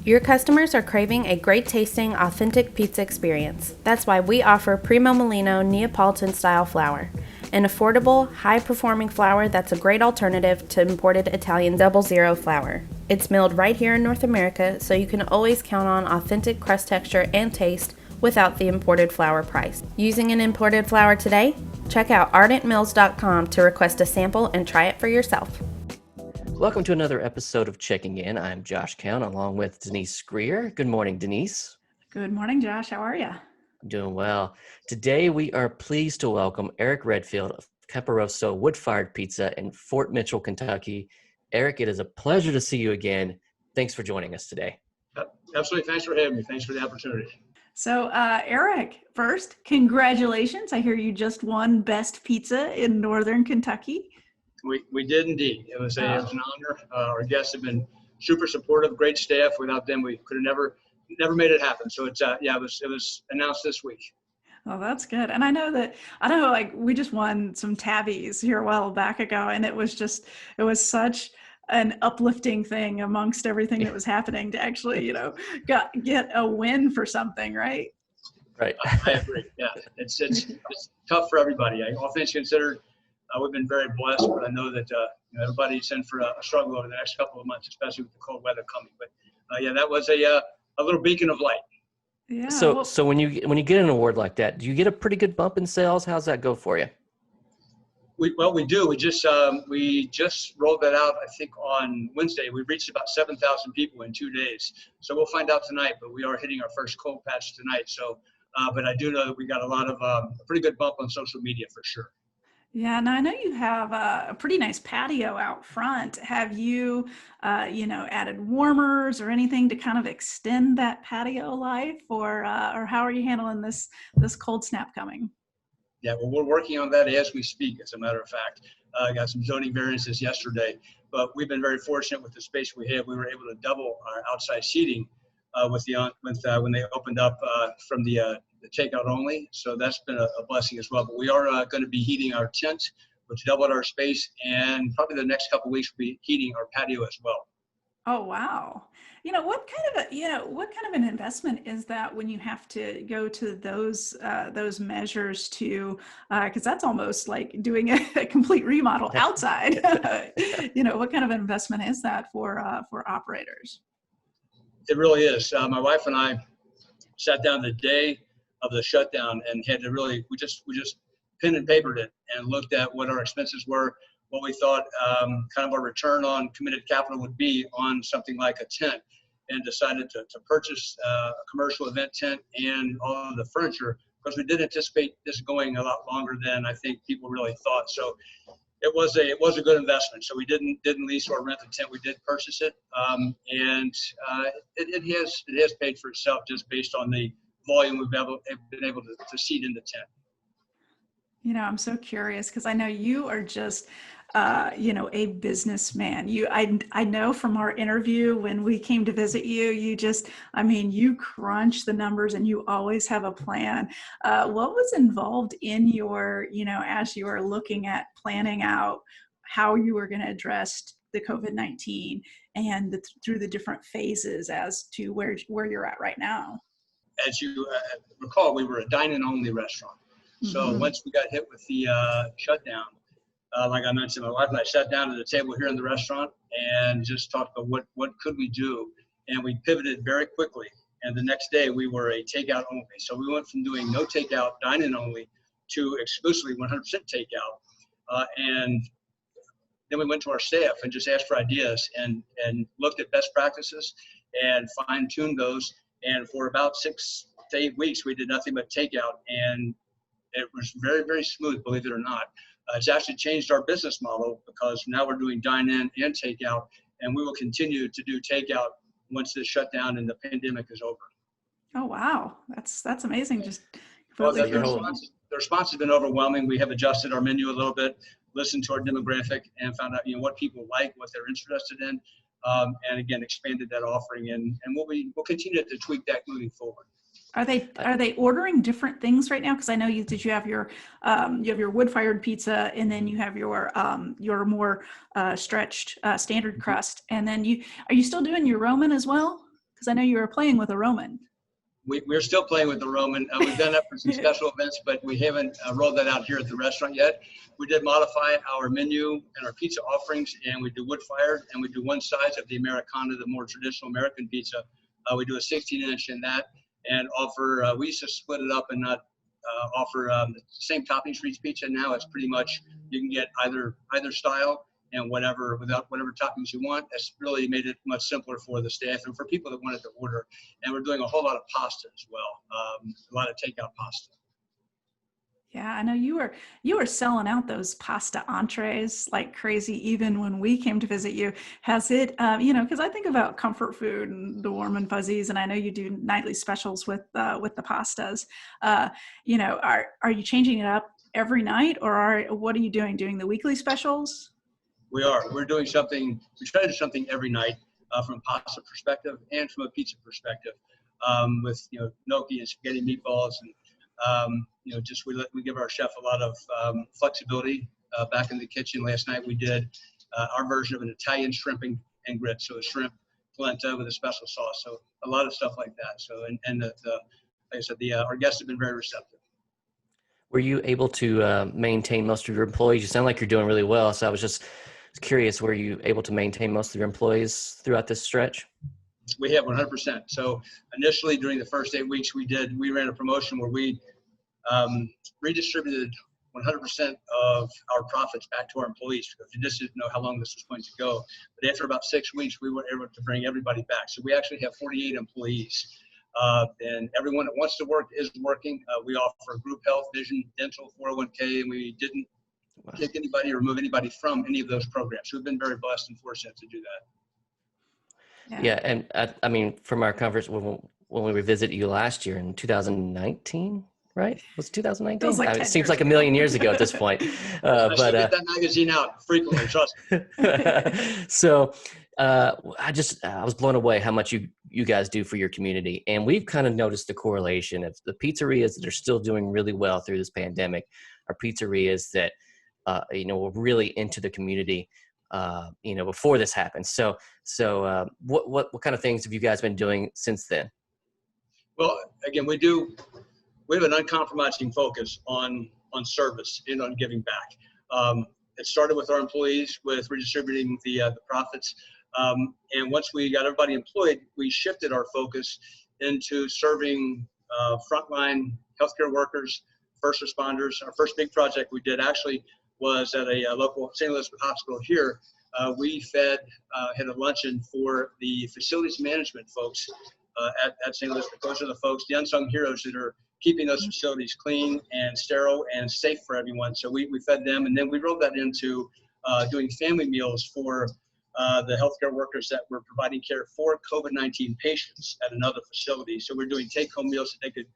Your customers are craving a great tasting, authentic pizza experience. That's why we offer Primo Molino Neapolitan style flour, an affordable, high performing flour that's a great alternative to imported Italian 00 flour. It's milled right here in North America, so you can always count on authentic crust texture and taste without the imported flour price. Using an imported flour today? Check out ardentmills.com to request a sample and try it for yourself. Welcome to another episode of Checking In. I'm Josh Keown along with Denise Greer. Good morning, Denise. Good morning, Josh. How are you? I'm doing well. Today we are pleased to welcome Eric Redfield of Camporosso Wood-Fired Pizza in Fort Mitchell, Kentucky. Eric, it is a pleasure to see you again. Thanks for joining us today. Absolutely. Thanks for having me. Thanks for the opportunity. So, Eric, first, congratulations. I hear you just won Best Pizza in Northern Kentucky. We did indeed. It was an honor. Our guests have been super supportive, great staff. Without them, we could have never made it happen. So it was announced this week. Oh, that's good. And I know like we just won some tabbies here a while back ago, and it was such an uplifting thing amongst everything that was happening to actually, get a win for something, right? Right. I agree. Yeah, it's tough for everybody. All things considered, we've been very blessed, but I know that everybody's in for a struggle over the next couple of months, especially with the cold weather coming. But that was a little beacon of light. Yeah. So when you get an award like that, do you get a pretty good bump in sales? How's that go for you? We do. We just rolled that out. I think on Wednesday. We reached about 7,000 people in 2 days. So we'll find out tonight. But we are hitting our first cold patch tonight. So, but I do know that we got a lot of a pretty good bump on social media for sure. Yeah, and I know you have a pretty nice patio out front. Have you, added warmers or anything to kind of extend that patio life, or how are you handling this cold snap coming? Yeah, well, we're working on that as we speak. As a matter of fact, I got some zoning variances yesterday, but we've been very fortunate with the space we have. We were able to double our outside seating when they opened up from the takeout only. So that's been a blessing as well. But we are going to be heating our tent, which doubled our space, and probably the next couple of weeks we'll be heating our patio as well. Oh, wow. What kind of an investment is that when you have to go to those measures to, because that's almost like doing a complete remodel outside. What kind of investment is that for operators? It really is. My wife and I sat down the day of the shutdown and had to we just pen and papered it and looked at what our expenses were, what we thought kind of our return on committed capital would be on something like a tent, and decided to purchase a commercial event tent and all of the furniture, because we did anticipate this going a lot longer than I think people really thought. So it was a good investment. So we didn't lease or rent the tent. We did purchase it, and it has paid for itself just based on the volume we've been able to seat in the tent. I'm so curious because I know you are just, a businessman. I know from our interview when we came to visit you, you crunch the numbers and you always have a plan. What was involved in your, as you were looking at planning out how you were going to address the COVID-19 and through the different phases as to where you're at right now? As you recall, we were a dine-in only restaurant. So once we got hit with the shutdown, like I mentioned, my wife and I sat down at the table here in the restaurant and just talked about what could we do, and we pivoted very quickly. And the next day we were a takeout only. So we went from doing no takeout, dine-in only, to exclusively 100% takeout. And then we went to our staff and just asked for ideas and looked at best practices and fine-tuned those. And for about 6 to 8 weeks, we did nothing but takeout, and it was very, very smooth, believe it or not. It's actually changed our business model because now we're doing dine-in and takeout, and we will continue to do takeout once this shutdown and the pandemic is over. Oh, wow. That's amazing. The response has been overwhelming. We have adjusted our menu a little bit, listened to our demographic, and found out what people like, what they're interested in, and again expanded that offering. And we'll continue to tweak that moving forward. Are they ordering different things right now? Because I know you have your wood-fired pizza, and then you have your more stretched standard crust, and then are you still doing your Roman as well? Because I know you were playing with a Roman. We're still playing with the Roman. We've done that for some special events, but we haven't rolled that out here at the restaurant yet. We did modify our menu and our pizza offerings, and we do wood fired, and we do one size of the Americana, the more traditional American pizza. We do a 16-inch in that, and offer. We used to split it up and not offer the same toppings for each pizza. Now it's pretty much you can get either style and whatever toppings you want. That's really made it much simpler for the staff and for people that wanted to order. And we're doing a whole lot of pasta as well, a lot of takeout pasta. Yeah, I know you were selling out those pasta entrees like crazy even when we came to visit you. Has it, because I think about comfort food and the warm and fuzzies, and I know you do nightly specials with the pastas. Are you changing it up every night, or what are you doing the weekly specials? We're doing something. We try to do something every night from a pasta perspective and from a pizza perspective, with gnocchi and spaghetti meatballs, and we give our chef a lot of flexibility back in the kitchen. Last night we did our version of an Italian shrimp and grits, so a shrimp polenta with a special sauce. So a lot of stuff like that. So like I said, our guests have been very receptive. Were you able to maintain most of your employees? You sound like you're doing really well. So I was just curious, were you able to maintain most of your employees throughout this stretch? We have 100%. So initially during the first 8 weeks we ran a promotion where we redistributed 100% of our profits back to our employees because we just didn't know how long this was going to go. But after about 6 weeks, we were able to bring everybody back. So we actually have 48 employees. And everyone that wants to work is working. We offer group health, vision, dental, 401k, and we didn't take anybody or remove anybody from any of those programs. So we've been very blessed and fortunate to do that. Yeah, and I mean, from our conference when we revisited you last year in 2019, right? Was it 2019? It seems like a million years ago at this point. I still get that magazine out frequently, trust me. So I was blown away how much you guys do for your community. And we've kind of noticed the correlation of the pizzerias that are still doing really well through this pandemic are pizzerias that, were really into the community, before this happened. So what kind of things have you guys been doing since then? Well, again, we have an uncompromising focus on service and on giving back. It started with our employees with redistributing the profits. And once we got everybody employed, we shifted our focus into serving frontline healthcare workers, first responders. Our first big project we did actually was at a local St. Elizabeth hospital here. We had a luncheon for the facilities management folks at St. Elizabeth. Those are the folks, the unsung heroes that are keeping those facilities clean and sterile and safe for everyone. So we fed them, and then we rolled that into doing family meals for the healthcare workers that were providing care for COVID-19 patients at another facility. So we're doing take-home meals that they could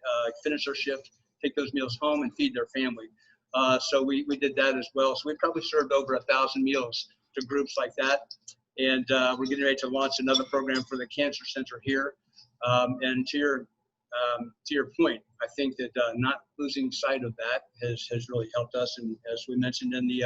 finish their shift, take those meals home, and feed their family. So we did that as well. So we probably served over 1,000 meals to groups like that. And we're getting ready to launch another program for the cancer center here. And to your point, I think that not losing sight of that has really helped us. And as we mentioned in the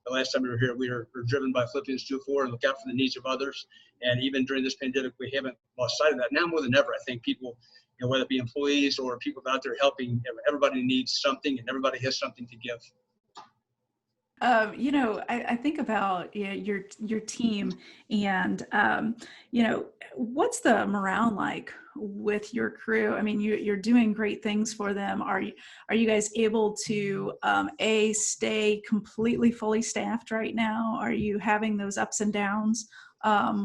last time we were here, we're driven by Philippians 2:4 and look out for the needs of others. And even during this pandemic, we haven't lost sight of that. Now more than ever, I think people, whether it be employees or people out there helping, everybody needs something and everybody has something to give. I think about your team and, what's the morale like with your crew? I mean, you're doing great things for them. Are you guys able to, stay completely fully staffed right now? Are you having those ups and downs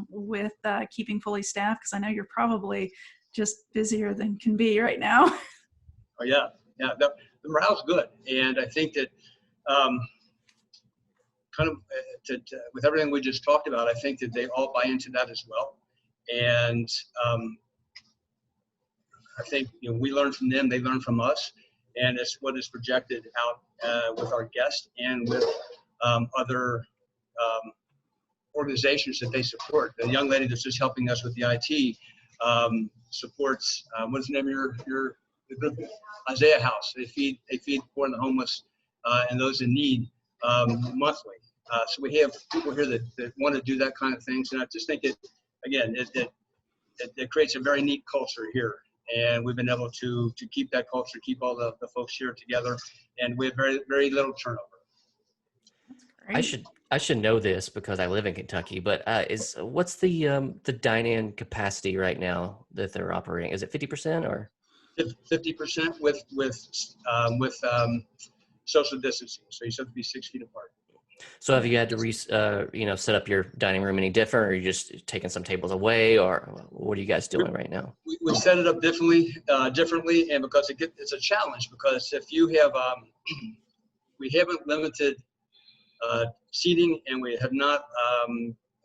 with keeping fully staffed? Because I know you're probably just busier than can be right now. Oh, yeah. The morale's good. And I think that, with everything we just talked about, I think that they all buy into that as well. And I think we learn from them, they learn from us, and it's what is projected out with our guests and with other organizations that they support. The young lady that's just helping us with the IT supports what's the name of your group? Isaiah House. They feed poor and the homeless and those in need monthly. So we have people here that want to do that kind of things, and I just think it it creates a very neat culture here. And we've been able to keep that culture, keep all the folks here together, and we have very, very little turnover. That's great. I should know this because I live in Kentucky, but what's the dine-in capacity right now that they're operating? Is it 50% or 50% with social distancing, so you still have to be 6 feet apart. so have you had to set up your dining room any different, or are you just taking some tables away, or what are you guys doing right now? We set it up differently, and because it's a challenge, because if you have we haven't limited seating, and we have not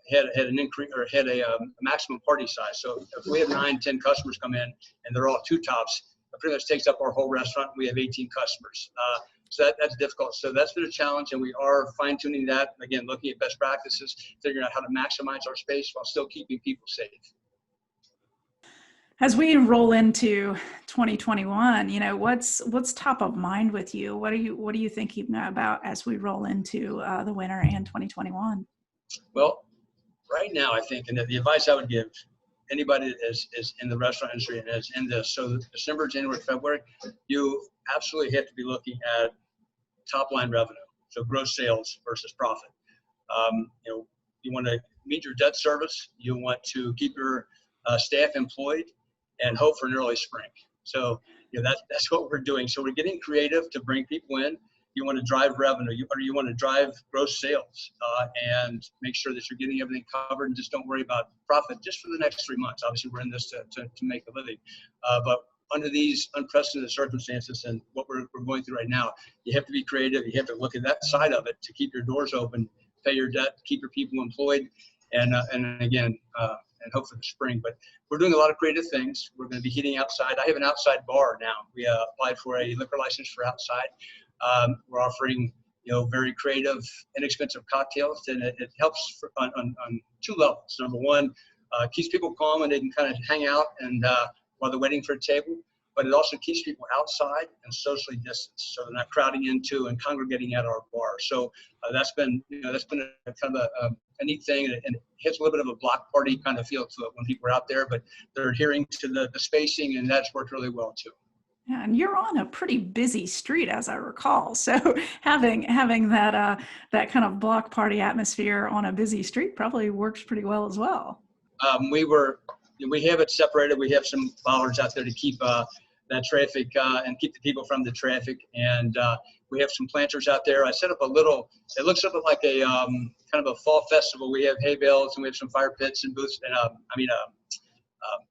had an increase or had a maximum party size. So if we have 9-10 customers come in and they're all two tops, it pretty much takes up our whole restaurant. We have 18 customers. So that's difficult. So that's been a challenge, and we are fine tuning that. Again, looking at best practices, figuring out how to maximize our space while still keeping people safe. As we roll into 2021, what's top of mind with you? What are you thinking about as we roll into the winter and 2021? Well, right now, I think, and the advice I would give anybody that is in the restaurant industry and is in this, so December, January, February, you absolutely have to be looking at top line revenue, so gross sales versus profit. You want to meet your debt service. You want to keep your staff employed, and hope for an early spring. So that's what we're doing. So we're getting creative to bring people in. You want to drive revenue, you want to drive gross sales, and make sure that you're getting everything covered, and just don't worry about profit just for the next 3 months. Obviously, we're in this to make a living, but under these unprecedented circumstances and what we're going through right now, you have to be creative. You have to look at that side of it to keep your doors open, pay your debt, keep your people employed, and again, and hope for the spring. But we're doing a lot of creative things. We're going to be heating outside. I have an outside bar now. We applied for a liquor license for outside. We're offering, very creative, inexpensive cocktails, and it helps on 2 levels. Number one, keeps people calm and they can kind of hang out and while they're waiting for a table. But it also keeps people outside and socially distanced, so they're not crowding into and congregating at our bar. So that's been a kind of a neat thing, and it has a little bit of a block party kind of feel to it when people are out there, but they're adhering to the spacing, and that's worked really well too. Yeah, and you're on a pretty busy street, as I recall. So having that kind of block party atmosphere on a busy street probably works pretty well as well. We have it separated. We have some bollards out there to keep that traffic and keep the people from the traffic. And we have some planters out there. I set up it looks a bit like a kind of a fall festival. We have hay bales, and we have some fire pits and booths, and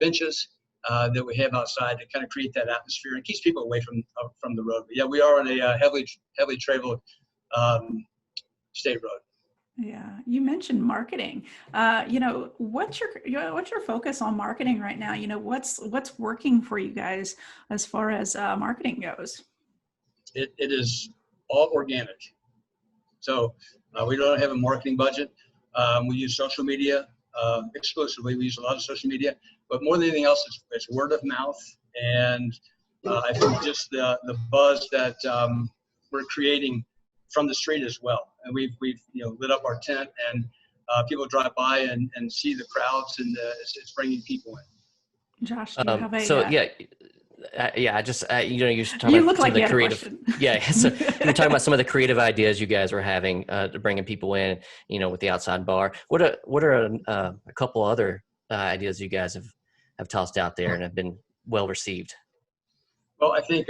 benches that we have outside to kind of create that atmosphere and keeps people away from the road. But yeah, we are on a heavily traveled state road. Yeah, you mentioned marketing. What's your focus on marketing right now? What's working for you guys as far as marketing goes? It is all organic. So we don't have a marketing budget. We use social media exclusively. We use a lot of social media, but more than anything else, it's word of mouth, and I think just the buzz that we're creating from the street as well. And we've lit up our tent, and people drive by and see the crowds, and it's bringing people in. Josh, do you have a? So yeah. I just you're talking about some of the creative. Yeah, so you're talking about some of the creative ideas you guys were having to bringing people in, with the outside bar. What are a couple other ideas you guys have tossed out there and have been well received? Well, I think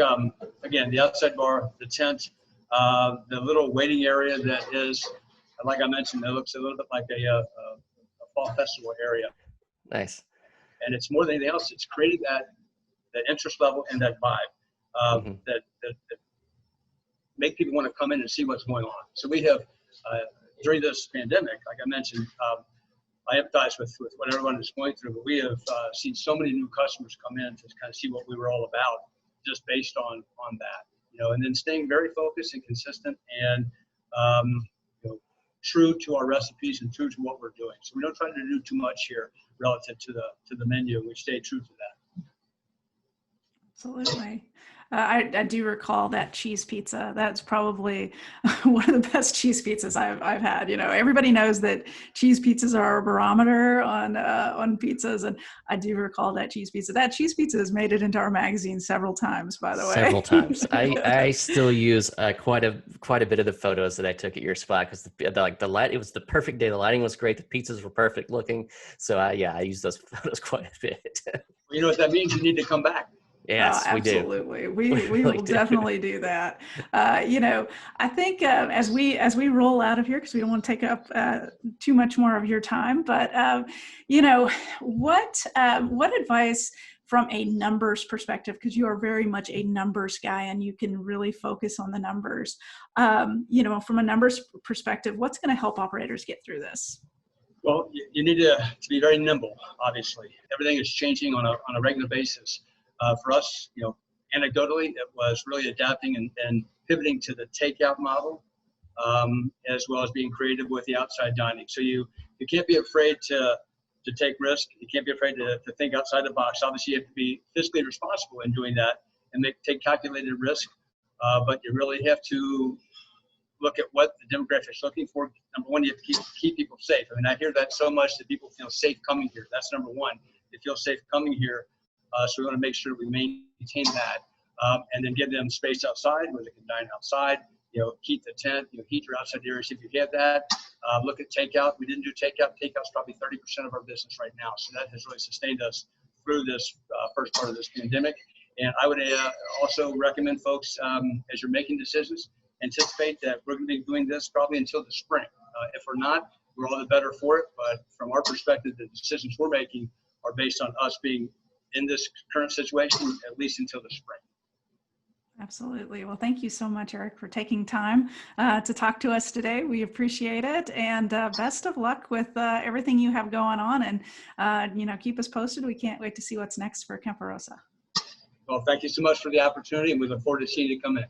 again, the outside bar, the tent, the little waiting area that is, like I mentioned, it looks a little bit like a fall festival area. Nice. And it's more than anything else, it's creating that interest level and that vibe that make people want to come in and see what's going on. So we have, during this pandemic, like I mentioned, I empathize with what everyone is going through, but we have seen so many new customers come in to kind of see what we were all about, just based on that, and then staying very focused and consistent and true to our recipes and true to what we're doing. So we don't try to do too much here relative to the menu. We stay true to that. Absolutely. I do recall that cheese pizza. That's probably one of the best cheese pizzas I've had. You know, everybody knows that cheese pizzas are a barometer on pizzas, and I do recall that cheese pizza. That cheese pizza has made it into our magazine several times, by the way. Several times. I still use quite a bit of the photos that I took at your spot because the light, it was the perfect day. The lighting was great. The pizzas were perfect looking. So I use those photos quite a bit. You know what that means? You need to come back. Yes, oh, we do. absolutely. We really will do. definitely do that. You know, I think as we roll out of here, because we don't want to take up too much more of your time, but you know, what advice from a numbers perspective, because you are very much a numbers guy and you can really focus on the numbers. You know, from a numbers perspective, what's going to help operators get through this? Well, you need to be very nimble, obviously. Everything is changing on a regular basis. For us, you know, anecdotally, it was really adapting and pivoting to the takeout model, as well as being creative with the outside dining. So you can't be afraid to take risk. You can't be afraid to think outside the box. Obviously, you have to be fiscally responsible in doing that and take calculated risk. But you really have to look at what the demographic is looking for. Number one, you have to keep people safe. I mean, I hear that so much that people feel safe coming here. That's number one. They feel safe coming here. So we want to make sure we maintain that, and then give them space outside where they can dine outside. You know, heat the tent. You know, heat your outside areas if you have that. Look at takeout. We didn't do takeout. Takeout's probably 30% of our business right now. So that has really sustained us through this first part of this pandemic. And I would also recommend folks, as you're making decisions, anticipate that we're going to be doing this probably until the spring. If we're not, we're all the better for it. But from our perspective, the decisions we're making are based on us being in this current situation, at least until the spring. Absolutely. Well, thank you so much, Eric, for taking time to talk to us today. We appreciate it. And best of luck with everything you have going on. And, you know, keep us posted. We can't wait to see what's next for Camporosso. Well, thank you so much for the opportunity, and we look forward to seeing you come in.